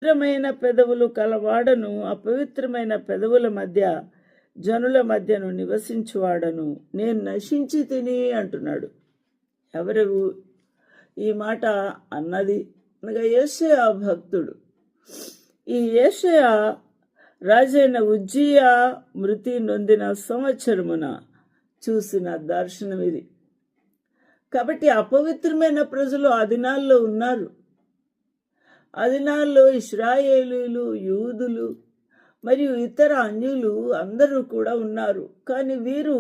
పవిత్రమైన పెదవులు కలవాడను, అపవిత్రమైన పెదవుల మధ్య జనుల మధ్యను నివసించువాడను, నేను నశించి తిని అంటున్నాడు. ఎవరు ఈ మాట అన్నది అనగా యేషయా భక్తుడు. ఈ యేషయా రాజైన ఉజ్జియా మృతి నొందిన సంవత్సరమున చూసిన దర్శనం ఇది. కాబట్టి అపవిత్రమైన ప్రజలు ఆ దినాల్లో ఉన్నారు. ఆ దినాల్లో ఇశ్రాయేలీలు, యూదులు మరియు ఇతర అన్యులు అందరూ కూడా ఉన్నారు. కానీ వీరు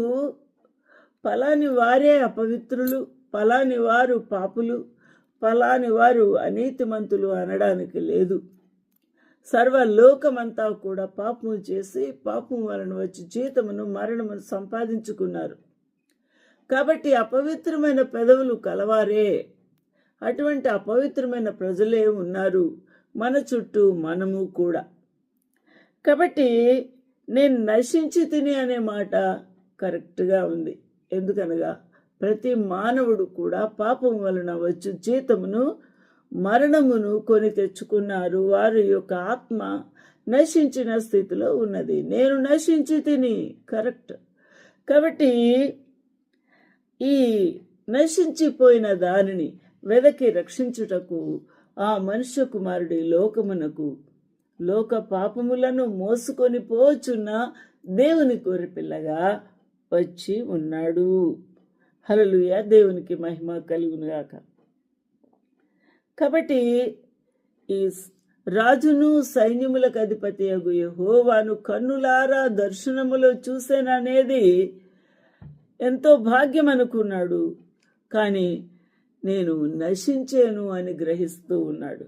పలాని వారే అపవిత్రులు, పలాని వారు పాపులు, పలాని వారు అనీతిమంతులు అనడానికి లేదు. సర్వలోకమంతా కూడా పాపము చేసి పాపం వలన వచ్చి జీతమును మరణమును సంపాదించుకున్నారు. కాబట్టి అపవిత్రమైన పెదవులు కలవారే, అటువంటి అపవిత్రమైన ప్రజలే ఉన్నారు మన చుట్టూ, మనము కూడా. కాబట్టి నేను నశించి తిని అనే మాట కరెక్ట్గా ఉంది. ఎందుకనగా ప్రతి మానవుడు కూడా పాపం వలన వచ్చు జీతమును మరణమును కొని తెచ్చుకున్నారు. వారి యొక్క ఆత్మ నశించిన స్థితిలో ఉన్నది. నేను నశించి తిని కరెక్ట్. కాబట్టి ఈ నశించిపోయిన దానిని వెదకి రక్షించుటకు ఆ మనుష్య కుమారుడి లోకమునకు లోక పాపములను మోసుకొని పోచున్న దేవుని గొర్రెపిల్లగా వచ్చి ఉన్నాడు. హల్లెలూయా, దేవునికి మహిమ కలుగునుగాక. కాబట్టి ఈ రాజును సైన్యములకు అధిపతి అగు యెహోవాను కన్నులారా దర్శనములో చూశాననేది ఎంతో భాగ్యం అనుకున్నాడు. కానీ నేను నశించేను అని గ్రహిస్తూ ఉన్నాడు.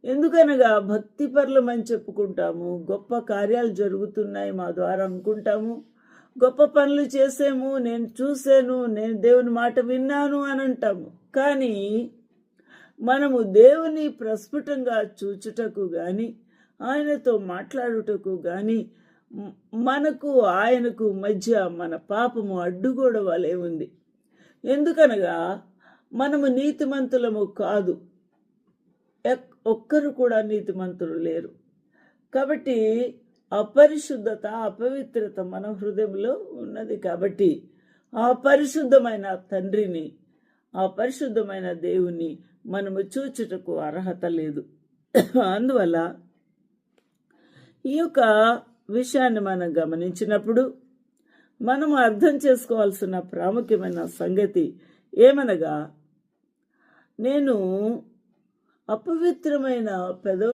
ఎందుకనగా భక్తిపరులమని చెప్పుకుంటాము, గొప్ప కార్యాలు జరుగుతున్నాయి మా ద్వారా అనుకుంటాము, గొప్ప పనులు చేసాము, నేను చూశాను, నేను దేవుని మాట విన్నాను అని అంటాము. కానీ మనము దేవుని ప్రస్ఫుటంగా చూచుటకు కానీ, ఆయనతో మాట్లాడుటకు కానీ, మనకు ఆయనకు మధ్య మన పాపము అడ్డుగోడ వలె ఉంది. ఎందుకనగా మనము నీతిమంతులము కాదు, ఒక్కరు కూడా నీతిమంతులు లేరు. కాబట్టి అపరిశుద్ధత, అపవిత్రత మన హృదయంలో ఉన్నది. కాబట్టి ఆ పరిశుద్ధమైన తండ్రిని, ఆ పరిశుద్ధమైన దేవుని మనము చూచుటకు అర్హత లేదు. అందువల్ల ఈ యొక్క విషయాన్ని మనం గమనించినప్పుడు మనము అర్థం చేసుకోవాల్సిన ప్రాముఖ్యమైన సంగతి ఏమనగా, నేను అపవిత్రమైన పెదవులు